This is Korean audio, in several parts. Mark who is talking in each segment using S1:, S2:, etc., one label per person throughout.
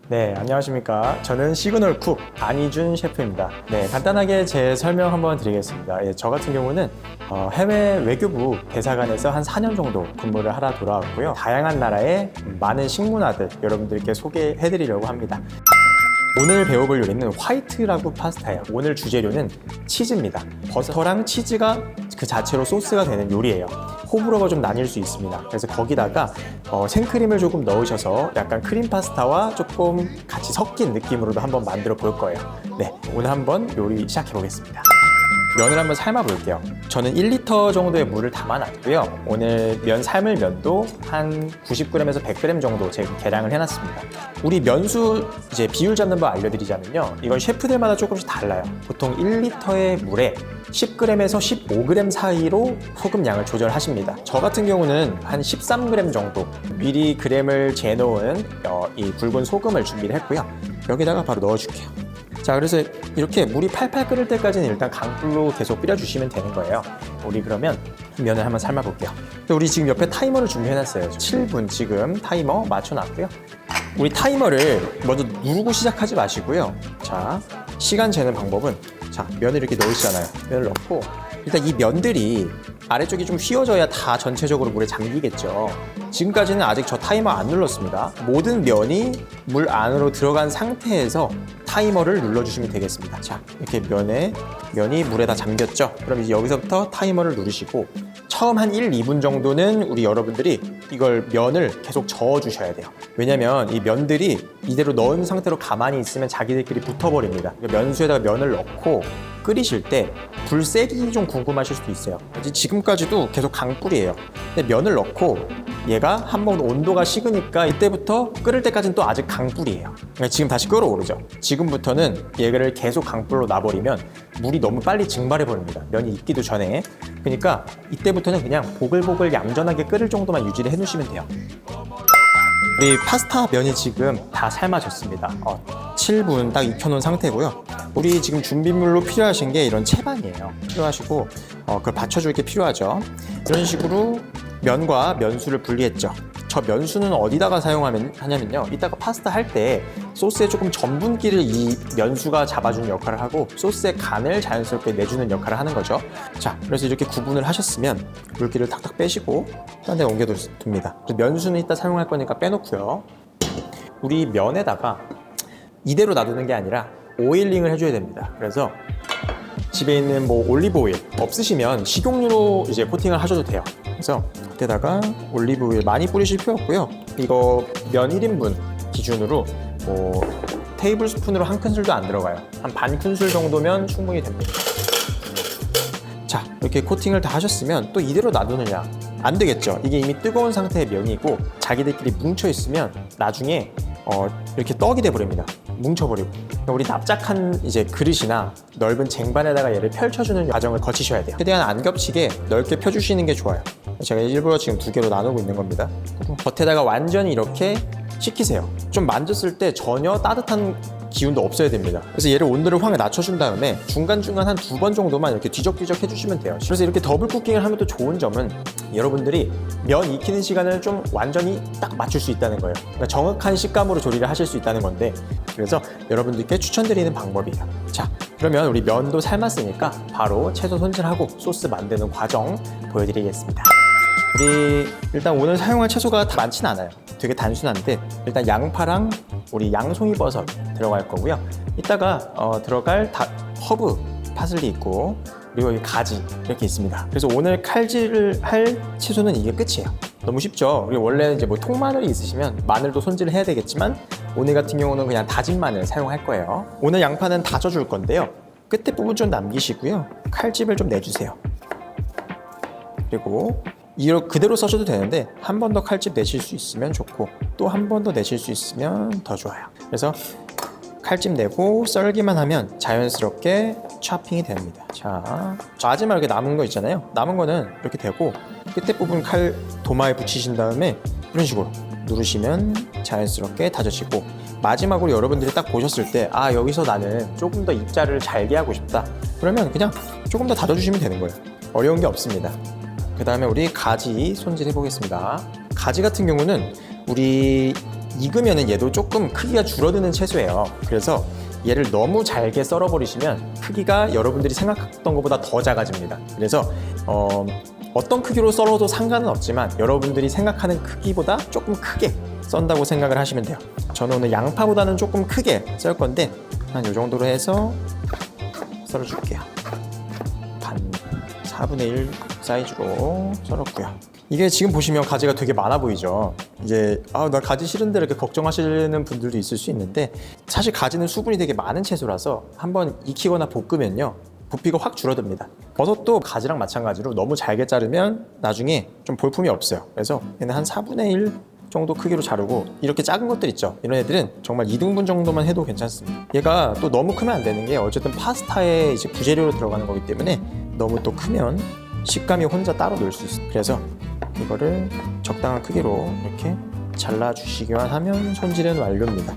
S1: 네, 안녕하십니까. 저는 시그널 쿡 안희준 셰프입니다. 네, 간단하게 제 설명 한번 드리겠습니다. 저 같은 경우는 해외 외교부 대사관에서 한 4년 정도 근무를 하다 돌아왔고요. 다양한 나라의 많은 식문화들 여러분들께 소개해드리려고 합니다. 오늘 배워볼 요리는 화이트 라구 파스타예요. 오늘 주재료는 치즈입니다. 버터랑 치즈가 그 자체로 소스가 되는 요리예요. 호불호가 좀 나뉠 수 있습니다. 그래서 거기다가 생크림을 조금 넣으셔서 약간 크림 파스타와 조금 같이 섞인 느낌으로도 한번 만들어 볼 거예요. 네, 오늘 한번 요리 시작해 보겠습니다. 면을 한번 삶아 볼게요. 저는 1리터 정도의 물을 담아놨고요. 오늘 면 삶을 면도 한 90g에서 100g 정도 제가 계량을 해놨습니다. 우리 면수 이제 비율 잡는 법 알려드리자면요. 이건 셰프들마다 조금씩 달라요. 보통 1리터의 물에 10g에서 15g 사이로 소금 양을 조절하십니다. 저 같은 경우는 한 13g 정도 미리 그램을 재놓은 이 굵은 소금을 준비를 했고요. 여기다가 바로 넣어줄게요. 자, 그래서 이렇게 물이 팔팔 끓을 때까지는 일단 강불로 계속 끓여주시면 되는 거예요. 우리 그러면 면을 한번 삶아볼게요. 우리 지금 옆에 타이머를 준비해놨어요. 7분 지금 타이머 맞춰놨고요. 우리 타이머를 먼저 누르고 시작하지 마시고요. 자, 시간 재는 방법은 자, 면을 이렇게 넣으시잖아요. 면을 넣고 일단 이 면들이 아래쪽이 좀 휘어져야 다 전체적으로 물에 잠기겠죠. 지금까지는 아직 저 타이머 안 눌렀습니다. 모든 면이 물 안으로 들어간 상태에서 타이머를 눌러주시면 되겠습니다. 자, 이렇게 면이 물에 다 잠겼죠? 그럼 이제 여기서부터 타이머를 누르시고 처음 한 1, 2분 정도는 우리 여러분들이 이걸 면을 계속 저어주셔야 돼요. 왜냐면 이 면들이 이대로 넣은 상태로 가만히 있으면 자기들끼리 붙어버립니다. 면수에다가 면을 넣고 끓이실 때 불색이 좀 궁금하실 수도 있어요. 지금까지도 계속 강불이에요. 근데 면을 넣고 얘가 한번 온도가 식으니까 이때부터 끓을 때까지는 또 아직 강불이에요. 그러니까 지금 다시 끓어오르죠. 지금부터는 얘를 계속 강불로 놔버리면 물이 너무 빨리 증발해 버립니다. 면이 익기도 전에. 그러니까 이때부터는 그냥 보글보글 얌전하게 끓을 정도만 유지를 해놓으시면 돼요. 우리 파스타 면이 지금 다 삶아졌습니다. 7분 딱 익혀놓은 상태고요. 우리 지금 준비물로 필요하신 게 이런 채반이에요. 필요하시고 그걸 받쳐줄 게 필요하죠. 이런 식으로 면과 면수를 분리했죠. 저 면수는 어디다가 사용하냐면요. 이따가 파스타 할 때 소스에 조금 전분기를 이 면수가 잡아주는 역할을 하고 소스의 간을 자연스럽게 내주는 역할을 하는 거죠. 자, 그래서 이렇게 구분을 하셨으면 물기를 탁탁 빼시고 딴 데 옮겨둡니다. 면수는 이따 사용할 거니까 빼놓고요. 우리 면에다가 이대로 놔두는 게 아니라 오일링을 해줘야 됩니다. 그래서 집에 있는 뭐 올리브 오일 없으시면 식용유로 이제 코팅을 하셔도 돼요. 그래서 그때다가 올리브 오일 많이 뿌리실 필요 없고요. 이거 면 1인분 기준으로 뭐 테이블 스푼으로 한 큰술도 안 들어가요. 한 반 큰술 정도면 충분히 됩니다. 자, 이렇게 코팅을 다 하셨으면 또 이대로 놔두느냐? 안 되겠죠. 이게 이미 뜨거운 상태의 면이고 자기들끼리 뭉쳐 있으면 나중에 이렇게 떡이 돼 버립니다. 뭉쳐버리고. 그러니까 우리 납작한 이제 그릇이나 넓은 쟁반에다가 얘를 펼쳐주는 과정을 거치셔야 돼요. 최대한 안 겹치게 넓게 펴주시는 게 좋아요. 제가 일부러 지금 2개로 나누고 있는 겁니다. 겉에다가 완전히 이렇게 식히세요. 좀 만졌을 때 전혀 따뜻한 기운도 없어야 됩니다. 그래서 얘를 온도를 확 낮춰준 다음에 중간중간 한 2번 정도만 이렇게 뒤적뒤적 해주시면 돼요. 그래서 이렇게 더블 쿠킹을 하면 또 좋은 점은 여러분들이 면 익히는 시간을 좀 완전히 딱 맞출 수 있다는 거예요. 그러니까 정확한 식감으로 조리를 하실 수 있다는 건데 그래서 여러분들께 추천드리는 방법이에요. 자, 그러면 우리 면도 삶았으니까 바로 채소 손질하고 소스 만드는 과정 보여드리겠습니다. 우리 일단 오늘 사용할 채소가 다 많진 않아요. 되게 단순한데 일단 양파랑 우리 양송이 버섯 들어갈 거고요. 이따가 들어갈 허브, 파슬리 있고 그리고 여기 가지 이렇게 있습니다. 그래서 오늘 칼질을 할 채소는 이게 끝이에요. 너무 쉽죠? 그리고 원래 이제 뭐 통마늘이 있으시면 마늘도 손질을 해야 되겠지만 오늘 같은 경우는 그냥 다진 마늘 사용할 거예요. 오늘 양파는 다져줄 건데요. 끝에 부분 좀 남기시고요. 칼집을 좀 내주세요. 그리고 이렇게 그대로 써셔도 되는데 한 번 더 칼집 내실 수 있으면 좋고 또 한 번 더 내실 수 있으면 더 좋아요. 그래서 칼집 내고 썰기만 하면 자연스럽게 chopping이 됩니다. 자, 마지막 이렇게 남은 거 있잖아요. 남은 거는 이렇게 대고 끝에 부분 칼 도마에 붙이신 다음에 이런 식으로 누르시면 자연스럽게 다져지고 마지막으로 여러분들이 딱 보셨을 때 아, 여기서 나는 조금 더 입자를 잘게 하고 싶다. 그러면 그냥 조금 더 다져주시면 되는 거예요. 어려운 게 없습니다. 그 다음에 우리 가지 손질해 보겠습니다. 가지 같은 경우는 우리 익으면은 얘도 조금 크기가 줄어드는 채소예요. 그래서 얘를 너무 잘게 썰어버리시면 크기가 여러분들이 생각했던 것보다 더 작아집니다. 그래서 어떤 크기로 썰어도 상관은 없지만 여러분들이 생각하는 크기보다 조금 크게 썬다고 생각을 하시면 돼요. 저는 오늘 양파보다는 조금 크게 썰 건데 한 이 정도로 해서 썰어줄게요. 반 4분의 1 사이즈로 썰었고요. 이게 지금 보시면 가지가 되게 많아 보이죠. 이제 나 가지 싫은데 이렇게 걱정하시는 분들도 있을 수 있는데 사실 가지는 수분이 되게 많은 채소라서 한번 익히거나 볶으면요 부피가 확 줄어듭니다. 버섯도 가지랑 마찬가지로 너무 잘게 자르면 나중에 좀 볼품이 없어요. 그래서 얘는 한 4분의 1 정도 크기로 자르고 이렇게 작은 것들 있죠. 이런 애들은 정말 2등분 정도만 해도 괜찮습니다. 얘가 또 너무 크면 안 되는 게 어쨌든 파스타에 이제 부재료로 들어가는 거기 때문에 너무 또 크면 식감이 혼자 따로 놀 수 있어요. 그래서 이거를 적당한 크기로 이렇게 잘라주시기만 하면 손질은 완료입니다.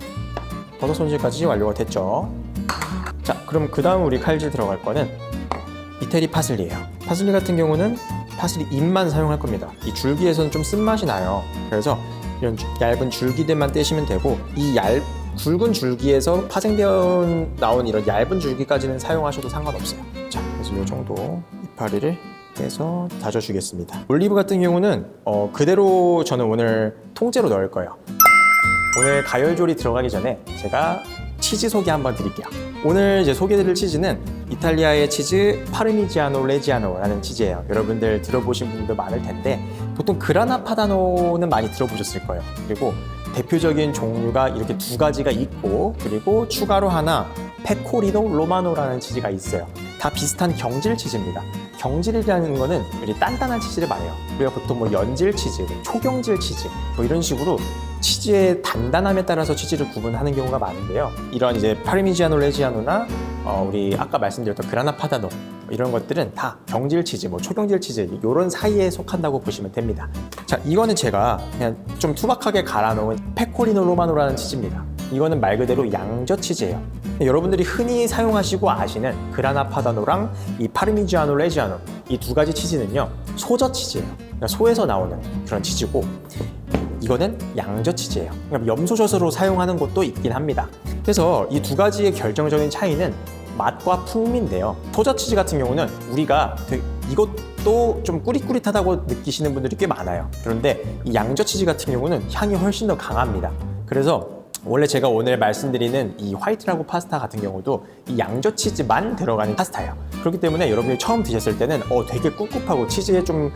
S1: 버섯 손질까지 완료가 됐죠. 자, 그럼 그 다음 우리 칼질 들어갈 거는 이태리 파슬리예요. 파슬리 같은 경우는 파슬리 잎만 사용할 겁니다. 이 줄기에서는 좀 쓴맛이 나요. 그래서 이런 얇은 줄기들만 떼시면 되고 이 굵은 줄기에서 파생되어 나온 이런 얇은 줄기까지는 사용하셔도 상관없어요. 자, 그래서 이 정도 이파리를 떼서 다져주겠습니다. 올리브 같은 경우는 그대로 저는 오늘 통째로 넣을 거예요. 오늘 가열조리 들어가기 전에 제가 치즈 소개 한번 드릴게요. 오늘 이제 소개드릴 치즈는 이탈리아의 치즈 파르미지아노 레지아노라는 치즈예요. 여러분들 들어보신 분들도 많을 텐데 보통 그라나 파다노는 많이 들어보셨을 거예요. 그리고 대표적인 종류가 이렇게 두 가지가 있고 그리고 추가로 하나 페코리노 로마노라는 치즈가 있어요. 다 비슷한 경질 치즈입니다. 경질이라는 거는 우리 단단한 치즈를 말해요. 우리가 보통 뭐 연질 치즈, 초경질 치즈 뭐 이런 식으로 치즈의 단단함에 따라서 치즈를 구분하는 경우가 많은데요. 이런 이제 파르미지아노 레지아노나 우리 아까 말씀드렸던 그라나 파다노 이런 것들은 다 경질 치즈, 뭐 초경질 치즈 이런 사이에 속한다고 보시면 됩니다. 자, 이거는 제가 그냥 좀 투박하게 갈아놓은 페코리노 로마노라는 치즈입니다. 이거는 말 그대로 양젓 치즈예요. 여러분들이 흔히 사용하시고 아시는 그라나 파다노랑 이 파르미지아노 레지아노 이 두 가지 치즈는요 소젓 치즈예요. 그러니까 소에서 나오는 그런 치즈고 이거는 양젓 치즈예요. 그러니까 염소젓으로 사용하는 곳도 있긴 합니다. 그래서 이 두 가지의 결정적인 차이는 맛과 풍미인데요. 소젓 치즈 같은 경우는 우리가 이것도 좀 꾸릿꾸릿하다고 느끼시는 분들이 꽤 많아요. 그런데 이 양젓 치즈 같은 경우는 향이 훨씬 더 강합니다. 그래서 원래 제가 오늘 말씀드리는 이 화이트라고 파스타 같은 경우도 이 양젓 치즈만 들어가는 파스타예요. 그렇기 때문에 여러분이 처음 드셨을 때는 되게 꿉꿉하고 치즈에 좀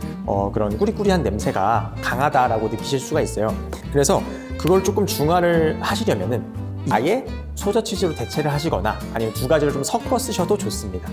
S1: 그런 꾸리꾸리한 냄새가 강하다라고 느끼실 수가 있어요. 그래서 그걸 조금 중화를 하시려면은 아예 소젓 치즈로 대체를 하시거나 아니면 두 가지를 좀 섞어 쓰셔도 좋습니다.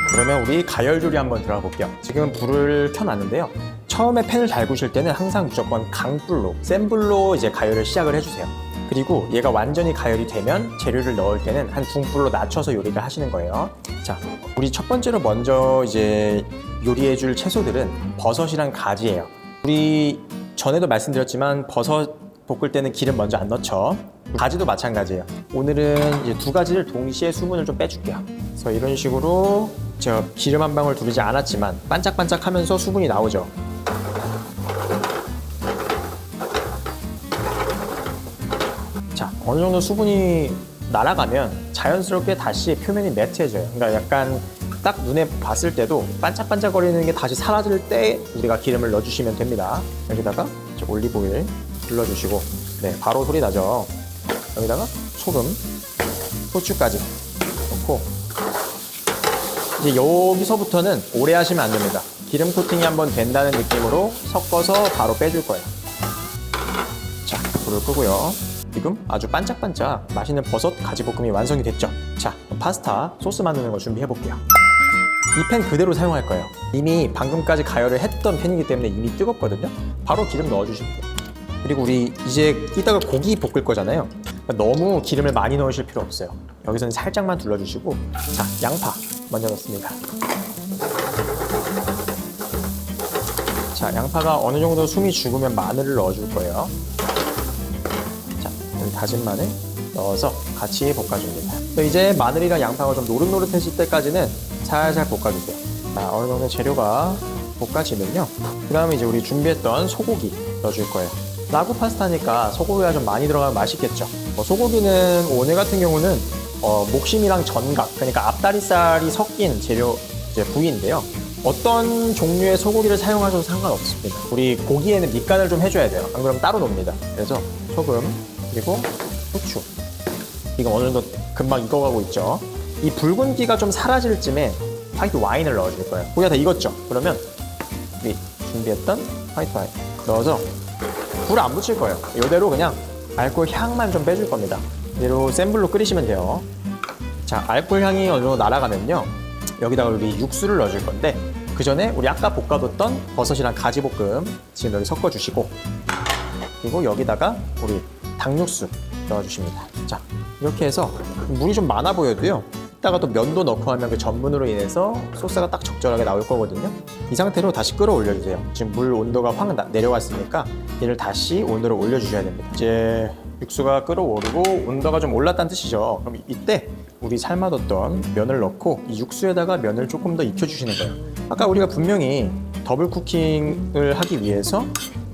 S1: 그러면 우리 가열조리 한번 들어가 볼게요. 지금 불을 켜놨는데요. 처음에 팬을 달구실 때는 항상 무조건 강불로, 센 불로 이제 가열을 시작을 해주세요. 그리고 얘가 완전히 가열이 되면 재료를 넣을 때는 한 중불로 낮춰서 요리를 하시는 거예요. 자, 우리 첫 번째로 먼저 이제 요리해줄 채소들은 버섯이랑 가지예요. 우리 전에도 말씀드렸지만 버섯 볶을 때는 기름 먼저 안 넣죠. 가지도 마찬가지예요. 오늘은 이제 두 가지를 동시에 수분을 좀 빼줄게요. 그래서 이런 식으로 제가 기름 한 방울 두르지 않았지만 반짝반짝하면서 수분이 나오죠. 자, 어느 정도 수분이 날아가면 자연스럽게 다시 표면이 매트해져요. 그러니까 약간 딱 눈에 봤을 때도 반짝반짝거리는 게 다시 사라질 때 우리가 기름을 넣어주시면 됩니다. 여기다가 올리브 오일 둘러주시고, 네, 바로 소리 나죠. 여기다가 소금, 후추까지 넣고, 이제 여기서부터는 오래 하시면 안 됩니다. 기름 코팅이 한번 된다는 느낌으로 섞어서 바로 빼줄 거예요. 자, 불을 끄고요. 지금 아주 반짝반짝 맛있는 버섯 가지볶음이 완성이 됐죠. 자, 파스타 소스 만드는 거 준비해 볼게요. 이 팬 그대로 사용할 거예요. 이미 방금까지 가열을 했던 팬이기 때문에 이미 뜨겁거든요. 바로 기름 넣어주시면 돼요. 그리고 우리 이제 이따가 고기 볶을 거잖아요. 너무 기름을 많이 넣으실 필요 없어요. 여기서는 살짝만 둘러주시고, 자, 양파 먼저 넣습니다. 자, 양파가 어느 정도 숨이 죽으면 마늘을 넣어줄 거예요. 자, 여기 다진 마늘 넣어서 같이 볶아줍니다. 이제 마늘이랑 양파가 좀 노릇노릇해질 때까지는 살살 볶아주세요. 자, 어느 정도 재료가 볶아지면요, 그 다음에 이제 우리 준비했던 소고기 넣어줄 거예요. 라구 파스타니까 소고기가 좀 많이 들어가면 맛있겠죠. 소고기는 오늘 같은 경우는 목심이랑 전각, 그러니까 앞다리살이 섞인 재료 이제 부위인데요. 어떤 종류의 소고기를 사용하셔도 상관없습니다. 우리 고기에는 밑간을 좀 해줘야 돼요. 안 그러면 따로 놉니다. 그래서 소금, 그리고 후추. 이거 어느 정도 금방 익어가고 있죠. 이 붉은기가 좀 사라질 쯤에 화이트 와인을 넣어줄 거예요. 고기가 다 익었죠? 그러면 우리 준비했던 화이트 와인 넣어서 불을 안 붙일 거예요. 이대로 그냥 알코올 향만 좀 빼줄 겁니다. 이대로 센 불로 끓이시면 돼요. 자, 알코올 향이 어느 정도 날아가면요, 여기다가 우리 육수를 넣어줄 건데, 그 전에 우리 아까 볶아뒀던 버섯이랑 가지볶음 지금 여기 섞어주시고, 그리고 여기다가 우리 닭육수 넣어주십니다. 자, 이렇게 해서 물이 좀 많아 보여도요, 이따가 또 면도 넣고 하면 그 전분으로 인해서 소스가 딱 적절하게 나올 거거든요. 이 상태로 다시 끌어올려주세요. 지금 물 온도가 확 내려왔으니까 얘를 다시 온도를 올려주셔야 됩니다. 이제 육수가 끓어오르고 온도가 좀 올랐다는 뜻이죠. 그럼 이때 우리 삶아뒀던 면을 넣고 이 육수에다가 면을 조금 더 익혀주시는 거예요. 아까 우리가 분명히 더블 쿠킹을 하기 위해서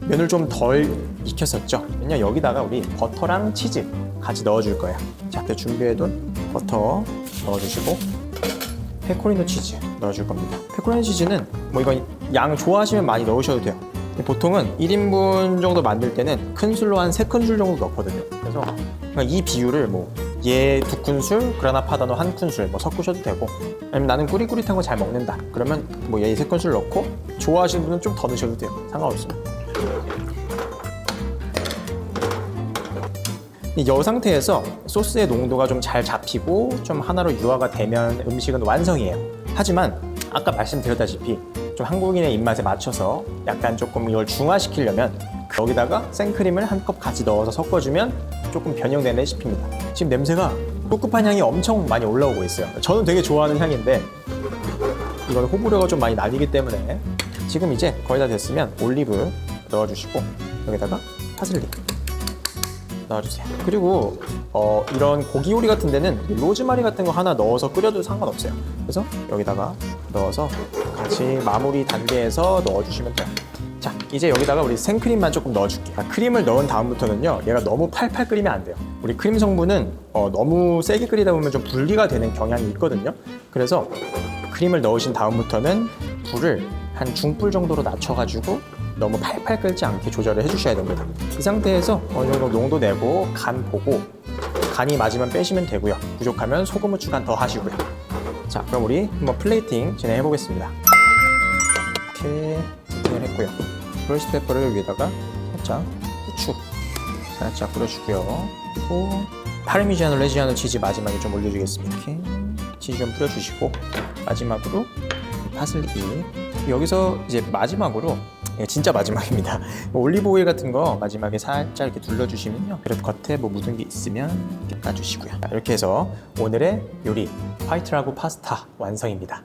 S1: 면을 좀 덜 익혔었죠. 왜냐면 여기다가 우리 버터랑 치즈 같이 넣어줄 거예요. 자, 그때 준비해둔 버터 넣어주시고 페코리노 치즈 넣어줄 겁니다. 페코리노 치즈는 뭐 이건 양 좋아하시면 많이 넣으셔도 돼요. 보통은 1인분 정도 만들 때는 큰술로 한 3큰술 정도 넣거든요. 그래서 이 비율을 뭐 얘 2큰술, 그라나 파다노 1큰술 뭐 섞으셔도 되고, 아니면 나는 꾸릿꾸릿한 거 잘 먹는다 그러면 뭐 얘 3큰술 넣고, 좋아하시는 분은 좀 더 넣으셔도 돼요. 상관없습니다. 이 상태에서 소스의 농도가 좀 잘 잡히고 좀 하나로 유화가 되면 음식은 완성이에요. 하지만 아까 말씀드렸다시피 좀 한국인의 입맛에 맞춰서 약간 조금 이걸 중화시키려면 여기다가 생크림을 한 컵 같이 넣어서 섞어주면 조금 변형된 레시피입니다. 지금 냄새가 꿉꿉한 향이 엄청 많이 올라오고 있어요. 저는 되게 좋아하는 향인데 이건 호불호가 좀 많이 나뉘기 때문에, 지금 이제 거의 다 됐으면 올리브 넣어주시고 여기다가 파슬리 넣어주세요. 그리고 이런 고기 요리 같은 데는 로즈마리 같은 거 하나 넣어서 끓여도 상관없어요. 그래서 여기다가 넣어서 같이 마무리 단계에서 넣어주시면 돼요. 자, 이제 여기다가 우리 생크림만 조금 넣어줄게요. 크림을 넣은 다음부터는요, 얘가 너무 팔팔 끓이면 안 돼요. 우리 크림 성분은 너무 세게 끓이다 보면 좀 분리가 되는 경향이 있거든요. 그래서 크림을 넣으신 다음부터는 불을 한 중불 정도로 낮춰가지고 너무 팔팔 끓지 않게 조절을 해주셔야 됩니다. 이 상태에서 어느 정도 농도 내고 간 보고, 간이 맞으면 빼시면 되고요. 부족하면 소금, 후추 간 더 하시고요. 자, 그럼 우리 한번 플레이팅 진행해 보겠습니다. 이렇게 세팅을 했고요. 브러쉬 페퍼를 위에다가 살짝 후추 살짝 뿌려주고요. 그리고 파르미지아노 레지아노 치즈 마지막에 좀 올려주겠습니다. 이렇게 치즈 좀 뿌려주시고, 마지막으로 파슬리. 여기서 이제 마지막으로, 진짜 마지막입니다. 올리브 오일 같은 거 마지막에 살짝 이렇게 둘러주시면요, 그래도 겉에 뭐 묻은 게 있으면 이렇게 까주시고요. 이렇게 해서 오늘의 요리 화이트 라구 파스타 완성입니다.